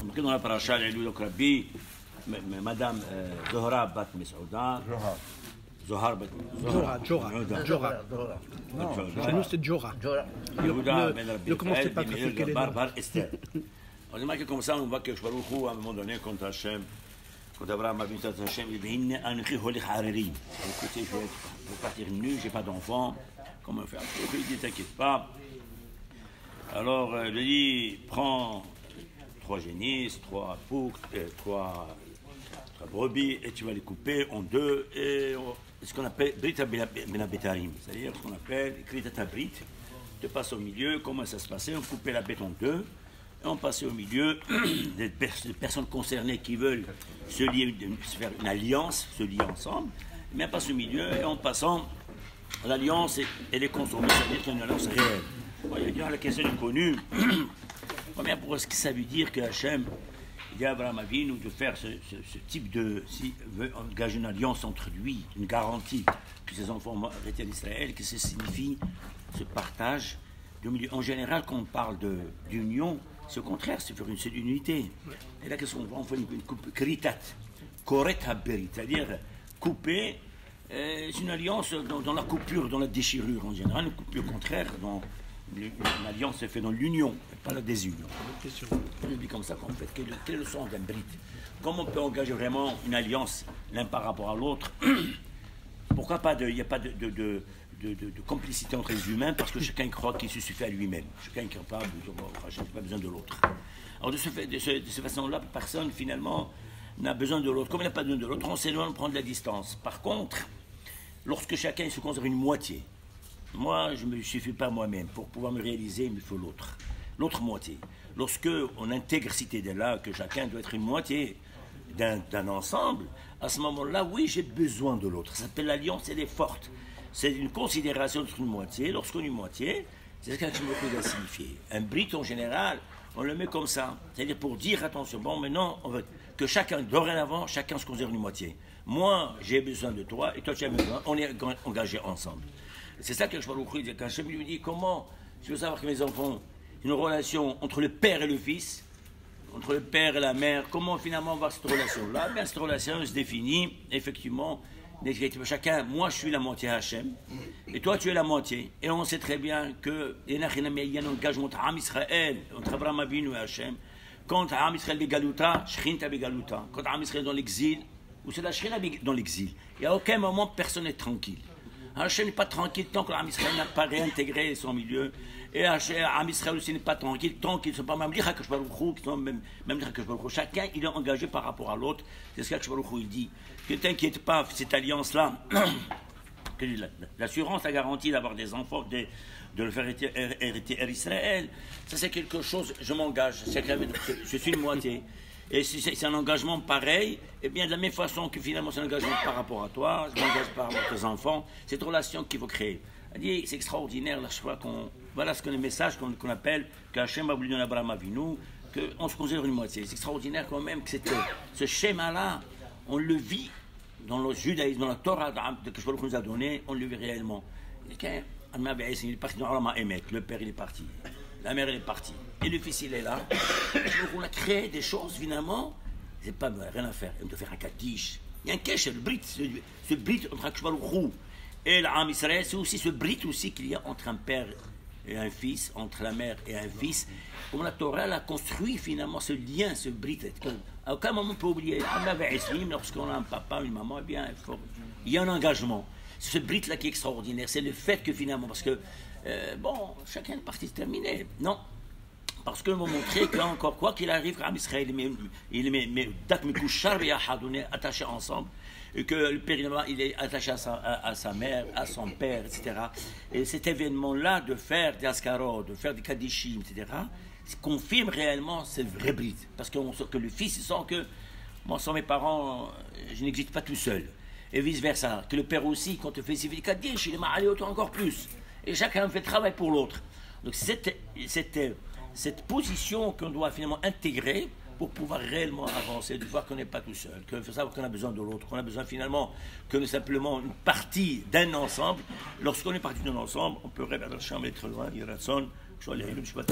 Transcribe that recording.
ممكن هنا براشا العلو ربي مدام زهرة بات مسعودة زهر بات Jora. Chez nous, c'est Jora. Le comment c'est pas très quel est Barbar Esther. On remarque comme ça, on voit que Shbarouchou, à un moment donné, quand Hachem, quand Abraham a vu ça, Hachem, il dit Anri Holich Hariri. Écoutez, je vais partir nu, j'ai pas d'enfant. Comment faire? Il dit t'inquiète pas. Alors, il dit prends 3 génisses, 3 boucs, 3 brebis, et tu vas les couper en 2, et ce qu'on appelle Brit Benabetarim, c'est-à-dire ce qu'on appelle Kritat Brit. Tu passes au milieu, comment ça se passait? On coupait la bête en 2, et on passait au milieu des personnes concernées qui veulent se lier, se faire une alliance, se lier ensemble, mais on passe au milieu, et en passant, l'alliance, elle est consommée, c'est-à-dire qu'il y a une alliance réelle. Bon, il y a la question est connue. Combien pour ce que ça veut dire que Hachem dit à Abraham Avinu de faire ce type de, s'il veut engager une alliance entre lui, une garantie que ses enfants vont arrêter l'Israël, que ça signifie ce partage du milieu. En général, quand on parle d'union, c'est au contraire, c'est faire une seule unité. Et là, qu'est-ce qu'on fait? On fait une coupe kritat, koret haberit, c'est-à-dire couper. C'est une alliance dans la coupure, dans la déchirure en général, une coupure contraire dans une alliance se fait dans l'union, pas la désunion. On dit comme ça qu'en fait, quel est le sens d'un brit? Comment on peut engager vraiment une alliance l'un par rapport à l'autre? Pourquoi pas il n'y a pas de complicité entre les humains? Parce que chacun croit qu'il se suffit à lui-même. Chacun est capable, chacun n'a pas besoin de l'autre. Alors de cette façon-là, personne finalement n'a besoin de l'autre. Comme il n'a pas besoin de l'autre, on s'éloigne, on prend de la distance. Par contre, lorsque chacun se considère une moitié, moi, je ne me suffis pas moi-même. Pour pouvoir me réaliser, il me faut l'autre moitié. Lorsque on intègre cette idée-là, que chacun doit être une moitié d'un ensemble, à ce moment-là, oui, j'ai besoin de l'autre. Ça s'appelle l'alliance, elle est forte. C'est une considération d'être une moitié. Lorsqu'on est une moitié, c'est ce que je me signifier. Un brit, en général, on le met comme ça. C'est-à-dire pour dire, attention, bon, maintenant, on veut que chacun, dorénavant, chacun se considère une moitié. Moi, j'ai besoin de toi, et toi, tu as besoin. On est engagés ensemble. C'est ça que je parle au dit. Quand Hachem lui dit comment je veux savoir que mes enfants, une relation entre le père et le fils, entre le père et la mère, comment finalement voir cette relation-là? Bien, cette relation se définit effectivement. Chacun, moi je suis la moitié Hachem, et toi tu es la moitié. Et on sait très bien que il y a un engagement entre Am Israël, entre Abraham Avinu et Hachem. Quand Am Israël begaluta, Shrinta begaluta. Quand Am Israël est dans l'exil, ou c'est la Shrinta dans l'exil. Il n'y a aucun moment personne n'est tranquille. Hachem n'est pas tranquille tant que l'Am Israël n'a pas réintégré son milieu. Et Am Israël aussi n'est pas tranquille tant qu'ils ne sont pas même dire que chacun il est engagé par rapport à l'autre. C'est ce que il dit. Ne t'inquiète pas, cette alliance-là, que l'assurance, la garantie d'avoir des enfants, de le faire hériter Israël, ça c'est quelque chose, je m'engage. Je suis une moitié. Et si c'est un engagement pareil, eh bien de la même façon que finalement c'est un engagement par rapport à toi, je m'engage par rapport à tes enfants, cette relation qu'il faut créer. C'est extraordinaire, là, je crois voilà ce que le message qu'on appelle, qu'Hachem a voulu donner à Abraham Avinu, qu'on se considère une moitié. C'est extraordinaire quand même que ce schéma-là, on le vit dans le judaïsme, dans la Torah que je nous a donné, on le vit réellement. Il est parti dans l'Alama Emet, le père il est parti. La mère elle est partie. Et le fils il est là. Donc on a créé des choses finalement. C'est pas rien à faire. On doit faire un kaddish. Il y a un cache, le brit. Ce brit entre Akshbar Roux et l'Am Israël, c'est aussi ce brit aussi qu'il y a entre un père et un fils, entre la mère et un fils. Comme la Torah a construit finalement ce lien, ce brit. À aucun moment on peut oublier. Lorsqu'on a un papa, une maman, eh bien, il y a un engagement. C'est ce brit là qui est extraordinaire. C'est le fait que finalement, parce que bon, chacun est parti terminé. Non. Parce que m'ont montré qu'encore quoi qu'il arrive, Am Israël, il est attaché ensemble, et que le père il est attaché à sa mère, à son père, etc. Et cet événement-là de faire des askarot, de faire des kadishim, etc., confirme réellement ce vrai brit. Parce qu'on sent que le fils il sent que, moi, sans mes parents, je n'existe pas tout seul. Et vice-versa. Que le père aussi, quand il fait ses kaddish, il est mal encore plus. Et chacun fait le travail pour l'autre. Donc cette position qu'on doit finalement intégrer pour pouvoir réellement avancer, de voir qu'on n'est pas tout seul, qu'il faut savoir qu'on a besoin de l'autre, qu'on a besoin finalement que simplement une partie d'un ensemble. Lorsqu'on est partie d'un ensemble, on peut rêver à la chambre, être loin, il y a la sonne, je vais aller, je ne suis pas